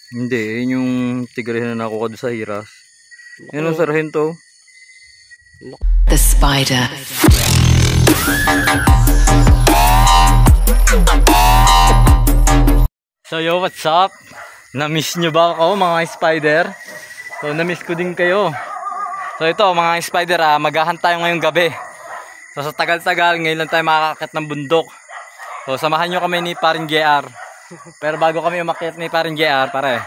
Hindi, yun yung tigre na nakuha doon sa hiras. Yun ang sarhento. The spider. So yo, what's up? Na-miss nyo ba ako mga spider? So na-miss ko din kayo. So ito mga spider, maghahunt tayo ngayong gabi. So sa tagal-tagal ngayon lang tayo makakakit ng bundok. So samahan nyo kami ni Paring JR. Pero bago kami umakyat ni Paring JR, pare,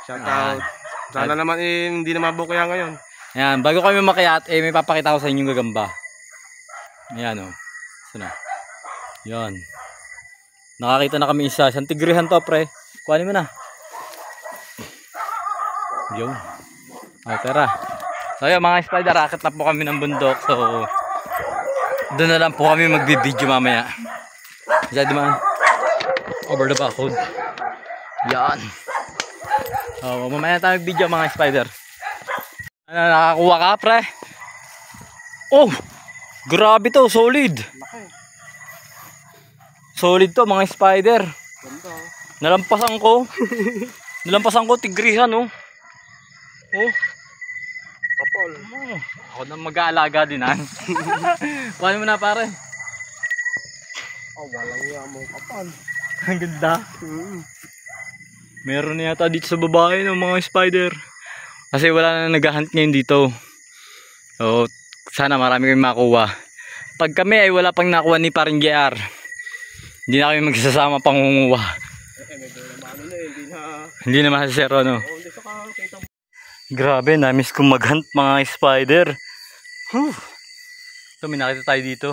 shout out. Sana naman hindi na mabukaya ngayon. ayan, bago kami umakyat, may papakita ko sa inyong gagamba. Ayan o. Sana. Yan. Nakakita na kami isa. Isang tigrihan to, pre. Kuhanin mo na. Yo. O, tara. So yun mga spider, akit na po kami ng bundok. So doon na lang po kami magbibideo mamaya. Diyan naman. Over the backhood. Yan. So mamaya tayo video mga spider. Ano, nakakuha ka, pre? Oh! Grabe to, solid. Solid to mga spider. Nalampasan ko. Nalampasan ko tigrihan, oh. Oh. Kapal. Oh. Ako na mag-aalaga din, ha. Paano mo na, pare? Oh, walang yamong kapal. Ang ganda. Meron na yata dito sa babae ng mga spider. Kasi wala na nag-hunt ngayon dito. So, sana marami kayong makuha. Pag kami ay wala pang nakuha ni Paring JR, hindi na kami magsasama pangunguha. Hindi na masasero, no? Grabe, na-miss kong mag-hunt mga spider. Ito, may nakita tayo dito.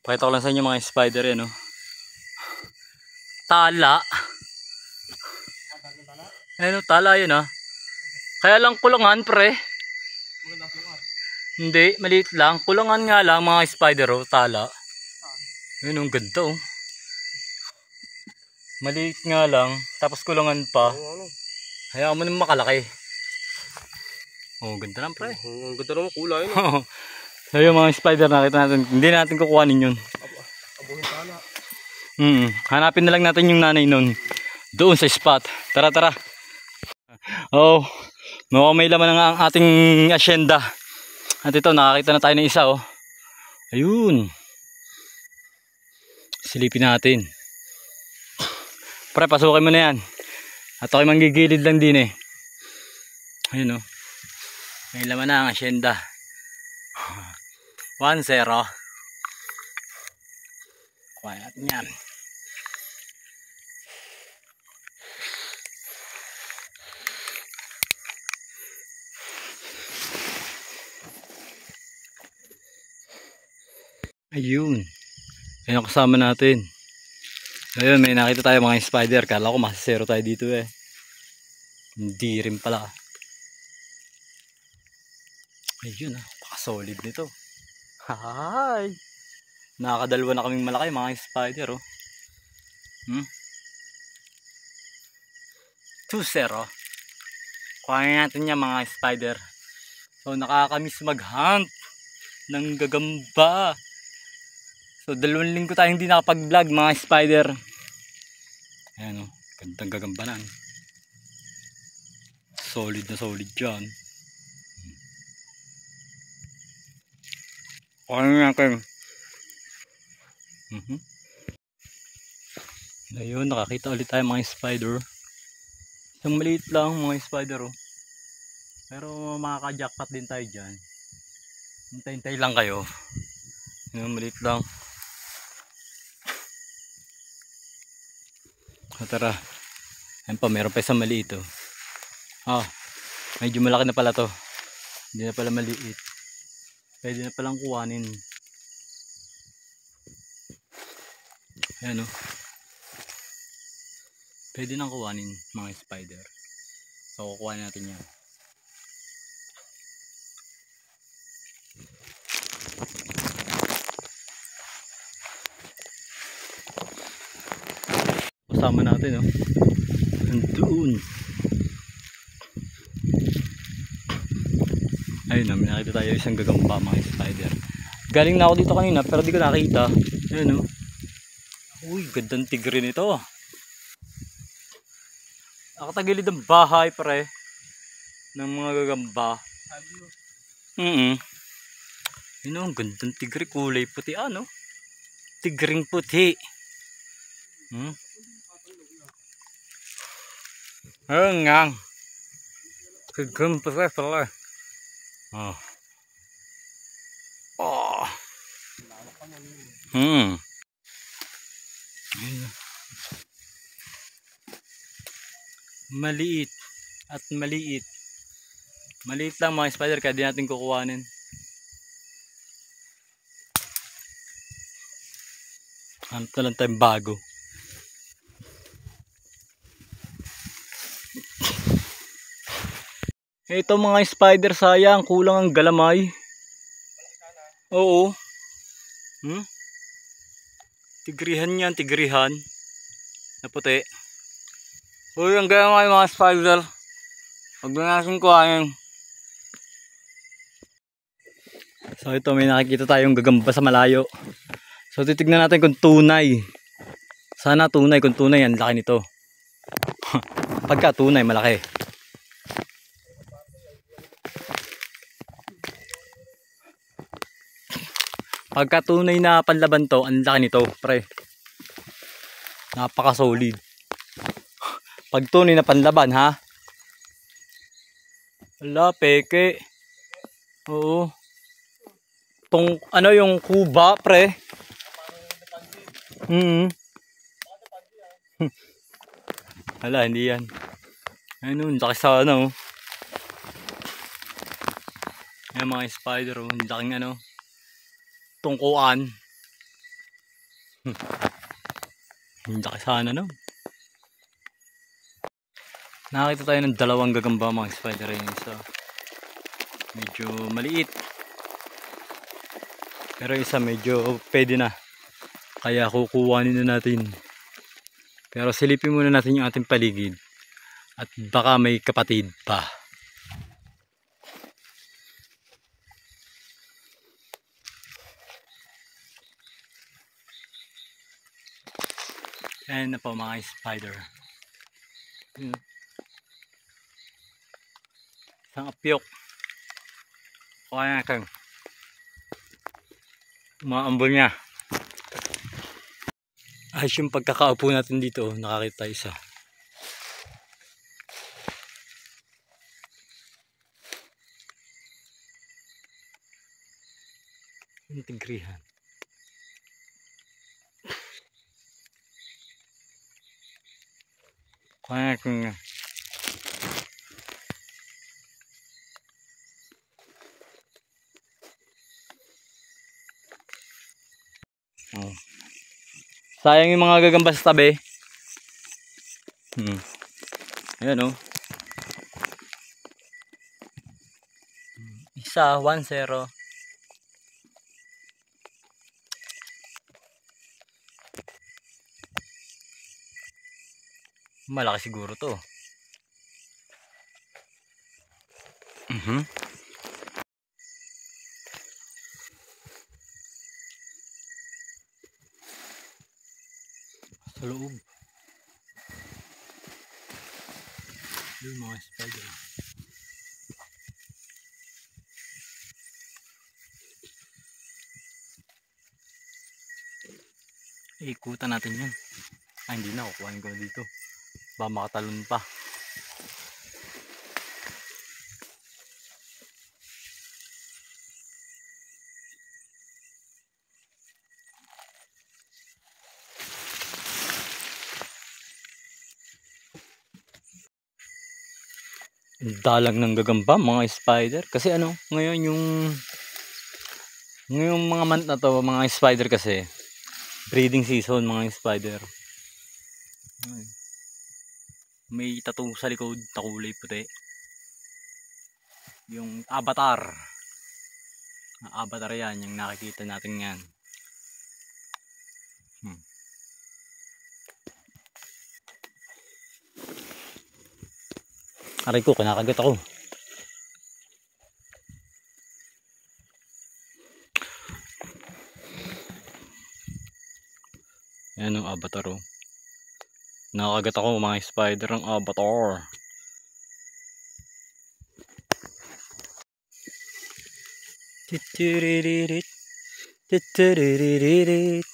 Pakita ko lang sa inyo mga spider yan, no? Tala. Ayun, tala yun, ha? Kaya lang kulangan, pre. Hindi, maliit lang. Kulangan nga lang mga spider, oh, tala. Ayun, ang ganda, oh. Maliit nga lang, tapos kulangan pa. Hayaan mo naman makalaki. Oh, ganda lang, pre. Ang ganda naman kulay, no? So yung mga spider nakita natin, hindi natin kukuhanin yun. Hanapin na lang natin yung nanay nun doon sa spot. Tara, tara. Oh, mukhang may laman ang ating asyenda. At ito, nakakita na tayo ng isa, oh. Ayun. Silipin natin. Pre, pasukin mo na yan. At ako'y manggigilid lang din, eh. Ayun, oh. May laman na ang asyenda. 1-0. Kuha natin yan. Ayun. Ayun ang kasama natin. Ayun, may nakita tayo mga spider. Kala ko masasero tayo dito, eh. Hindi rin pala. Ayun, napaka-solid nito. Hi! Nakakadalwa na kaming malaki mga spider, oh. 2-0. Kuhanin natin yan mga spider. So nakakamiss mag-hunt ng gagamba. So 2 linggo tayo hindi nakapag-vlog mga spider. Ayan, oh, gandang gagambanan. Solid na solid yan. Kuhanin natin. Ayun, nakakita ulit tayo mga spider. Isang maliit lang mga spider, oh. Pero makaka-jackpot din tayo dyan. Hintay-hintay lang kayo. Yung maliit lang. Tara. Ayun pa, meron pa isang maliit, oh. Medyo malaki na pala to. Hindi na pala maliit. Pwede na palang kuhanin. Ayan, oh. Pwede nang kuhanin mga spider. So kukuha natin yan. Kasama natin, oh. Andun. Ayun na, may nakita tayo isang gagamba mga spider. Galing na ako dito kanina pero di ko nakita. Ayun, oh. Uy, gandang tigre nito. Nakatagilid ang bahay pre ng mga gagamba. Yun ang gandang tigre, kulay puti ano. Tigring puti. Ayun nga. Tigring puti pala. Oh. Oh. Ayun. Maliit at maliit. Maliit lang mga spider kaya di natin kukuhanin. Hanap na lang tayong bago. Ito mga spider, sayang kulang ang galamay. Oo. Tigrihan yan, tigrihan. Na puti. Uy, ang galamay mga spider. Huwag na natin kuhanin. So ito, may nakikita tayong gagamba sa malayo. So titignan natin kung tunay. Sana tunay, kung tunay ang laki nito. Pagka tunay, malaki. Pagka tunay na panlaban to, ang laki nito, pre. Napaka solid. Pag tunay na panlaban, ha? Wala, peke. Oo. Tong ano yung kuba, pre. Hala, hindi yan. Ayun, laki sa ano. Ayan mga spider, laking ano. Tungkuan. Laki sana no. Nakakita tayo ng dalawang gagamba mga spider yun. So, medyo maliit. Pero isa medyo pwede na. Kaya kukuhanin na natin. Pero silipin muna natin yung ating paligid. At baka may kapatid pa. Ayan na po mga spider. Isang apyok. Kaya natin. Maambol niya. Ayos yung pagkakaupo natin dito. Nakakita tayo isa. Yung tigrihan. Kaya natin nga. Oh. Sayang yung mga gagamba sa tabi. Ayan o. Isa, 1-0. Malaki siguro to. Sa loob. Yung mga spider. Ikutan natin yan. Ay hindi na, kukuhanin ko na dito. Baka makatalon pa. Dalang ng gagamba mga spider kasi ano ngayon ngayong mga month na to mga spider kasi breeding season mga spider. May tattoo sa likod na kulay puti, yung avatar yan yung nakikita natin yan. Aray ko, kinakagat ako. Yan ang avatar oh. Nakagat ako mga spider ng avatar. Titiririt. Titiririt.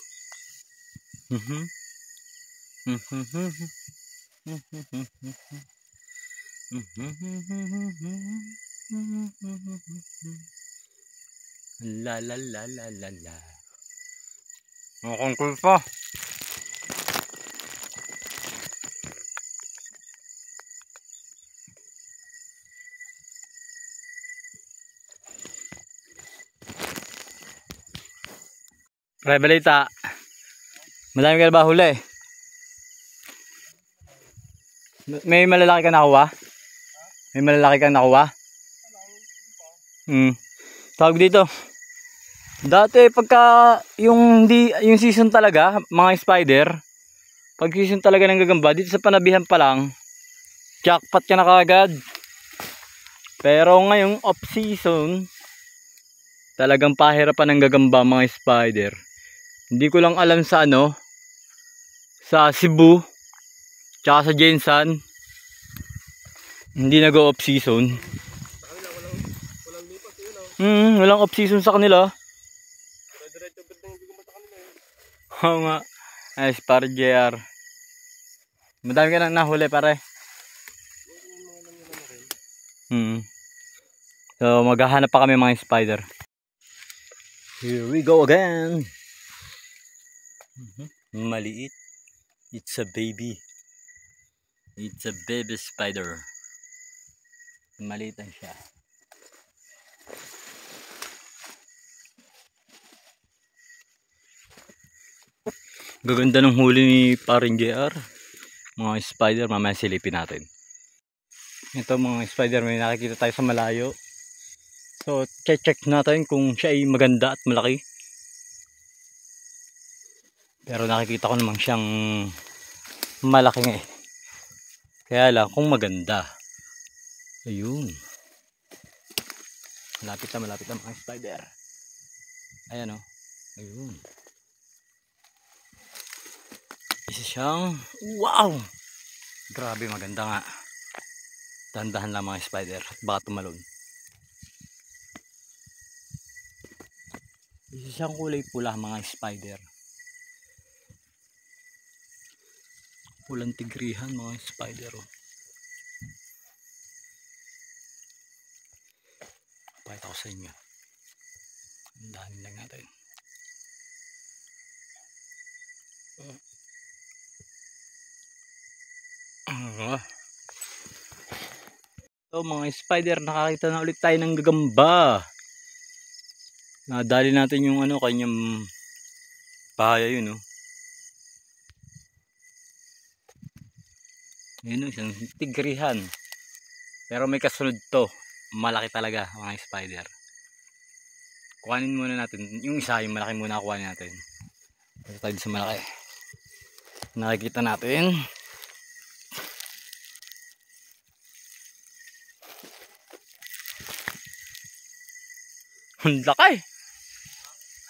La la la la la la. Mukhang cool pa. Pre, balita. Madami ka na ba huli? May malalaki ka nakuha? May malalaki kang nakuha? Tawag dito. Dati pagka yung season talaga, mga spider, pag season talaga ng gagamba, dito sa panabihan pa lang, jackpot ka na kagad. Pero ngayong off season, talagang pahirapan ng gagamba mga spider. Hindi ko lang alam sa sa Cebu, tsaka sa Jensan, hindi nag-off season. Walang off season sa kanila. Oo nga. Ay, para JR. Madami ka nang nahuli pare. So maghahanap pa kami mga spider. Here we go again. Maliit. It's a baby. It's a baby spider. Maliit lang siya. Gaganda ng huli ni paring JR. Mga spider, mamaya silipin natin. Ito mga spider, may nakikita tayo sa malayo. So check natin kung siya ay maganda at malaki. Pero nakikita ko namang siyang malaki nga eh. Kaya lang kung maganda. Ayun. Malapit na mga spider. Ayan o. Ayun. Isa siyang wow! Grabe maganda nga. Dahan-dahan lang mga spider. Baka tumalon. Isa siyang kulay pula mga spider. Pulang tigrihan mga spider oh. Pakita ko sa inyo. Dahanin lang natin. So mga spider, nakakita na ulit tayo ng gagamba. Nadali natin yung kanyang pahaya yun oh. Yun oh, isang tigrihan. Pero may kasunod to. Malaki talaga mga spider. Kuhanin muna natin. Yung isa, yung malaki muna kuhanin natin. Ito tayo sa malaki. Nakikita natin. Ang laki.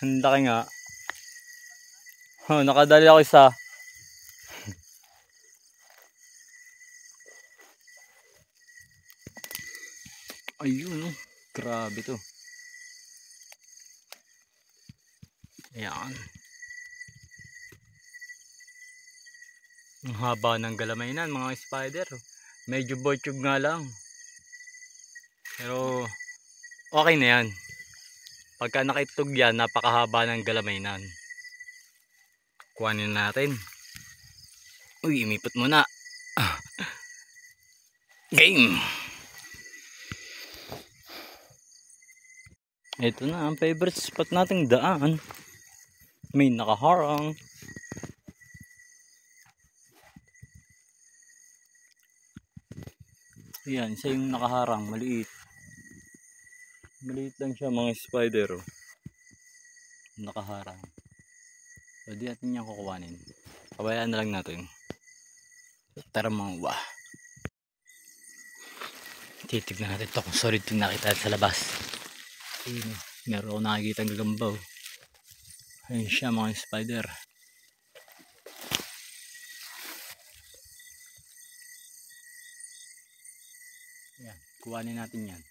Ang laki nga. Oh, nakadali ako isa. Ayun oh. Grabe to. Ayan. Ang haba ng galamainan mga spider. Medyo boytug nga lang. Pero okay na yan. Pagka nakitog yan, napakahaba ng galamainan. Kuhanin natin. Uy, imipot muna. Game! Ito na ang favorite spot nating daan. May nakaharang. Ayan, isa yung nakaharang, maliit. Maliit lang siya mga spider oh. Nakaharang. So di natin niya kukuhanin. Kabayaan na lang natin. Tara mga wah. Titignan natin ito kung solid yung nakita sa labas. Ayun, meron ako nakikita ang gagamba oh. Ayun siya mga spider. Yan, kuhanin natin yan.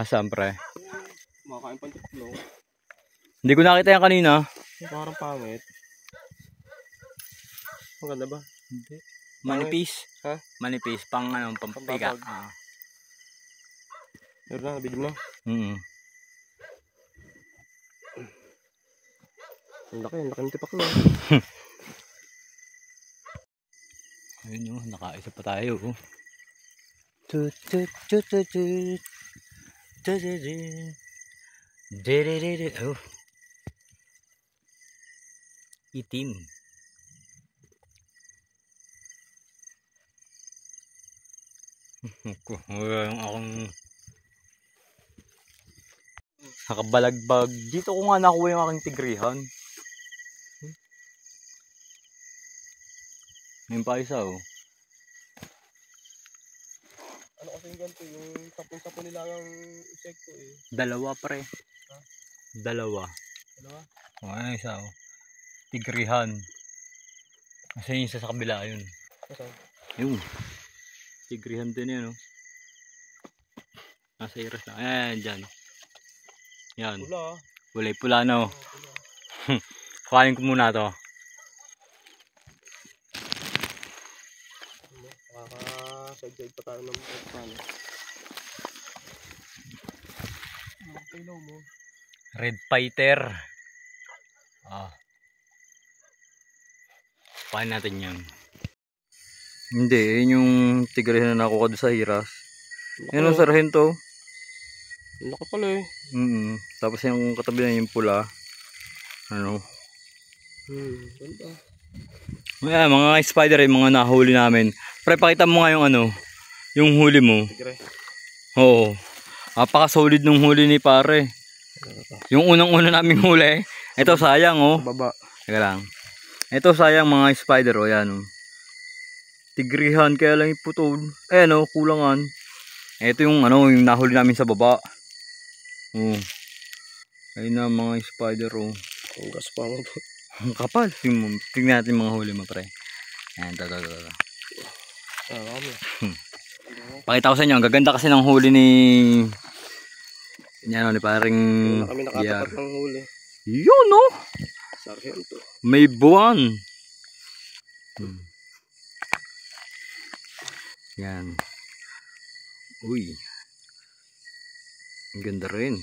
Saan pre? Makakain pa ng Hindi ko nakita yan kanina. parang pangit. Maganda ba? Hindi. Manipis. Ha? Manipis. Pang ano, pampika. Pampabag. Meron na, nabigyan na. Ang laki ng tipak na. Ayun o, nakaisa pa tayo. Oh. Itim. Yung akong nakabalagbag. Dito ko nga nakuha yung aking tigrihan. May pa isa oh. Ano kasi yung ganito, yung sapon-sapon nila ang insekto eh. Dalawa pre. Ha? Dalawa. Dalawa? Oh, ano isa oh. Tigrihan. Kasi yung isa sa kabila yun. Kasi? Yung. Tigrihan din yan oh. Nasa iras na. Ayan, dyan. Yan. Pula. Kulay pula na oh. Pula. Kuhanin ko muna to. Makaka-side-side pa tayo ng paano. Ilaw mo. Red fighter. Kuhanin natin yan. Hindi, yun yung tigrihan na nakuha sa hiras. Yan ang sarhento. Laki pala eh. Tapos yung katabi na yung pula. Ano? Ganda. Ayan, mga spider yung mga nahuli namin. Pre, pakita mo nga yung ano, yung huli mo. Tigre. Oo. Napaka-solid nung huli ni pare. Yung unang-una naming huli. Ito sayang oh. Baba. Teka lang. Ito sayang mga spider oh, yan oh. Tigrihan kaya lang iputol. Ayan oh, kulangan. Ito yung ano, yung nahuli namin sa baba. Oh. Ayun na mga spider oh. Ang gaspa mo. Ang kapal. Tingnan natin mga huli mo pre. Ayan, ito. Kami. Pakita ko sa inyo, ang gaganda kasi ng huli ni yan, ni paring Kami nakatapat ng huli. yun no. Sargento. May buwan. Yan. Uy. Ang ganda rin.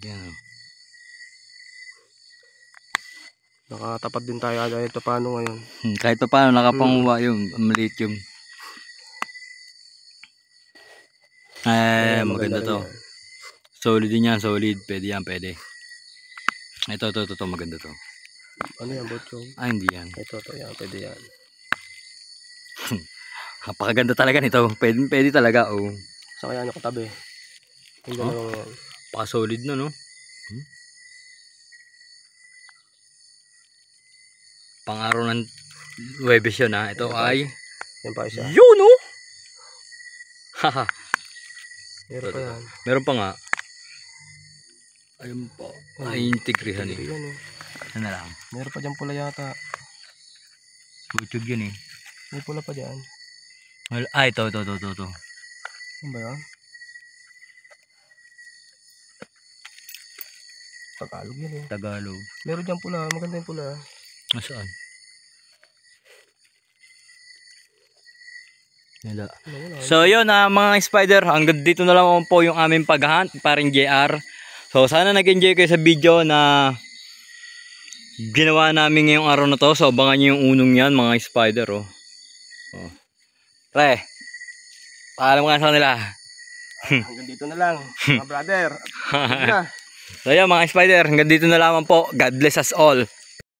Yan. Nakatapat din tayo dahil ito paano ngayon. Kahit pa paano nakapanguha yun. Maliit yung. Maganda to. Solid din yan, solid. Pwede yan, pwede. Ito, maganda to. Ano yan, bochong? Hindi yan. Ito, yan, pwede yan. Napakaganda talaga nito. Pwede talaga, oh. Sa kaya nyo katabi. Yung dalawang yan. Paka-solid na, no? Pang-araw ng Huwebes yun, ha? Ito ay... Yan pa isa. Yun, no? Haha. Meron pa yan. Meron pa nga. Ayun pa. Ay, yung tigrihan eh. Yan eh. Ano na lang. Meron pa dyan pula yata. YouTube yun eh. May pula pa dyan. Ito. Ano ba yan? Tagalog yan eh. Tagalog. Meron dyan pula. Maganda yung pula. Nasaan? Wala. So yun mga spider, hanggang dito na lang po yung aming pag-hunt, paring JR. So sana nag-enjoy kayo sa video na ginawa namin ngayong araw na to. So abangan nyo yung unong yan mga spider oh. Pre, paalam ka sa kanila. Hanggang dito na lang mga brother. So yun mga spider, hanggang dito na lamang po. God bless us all.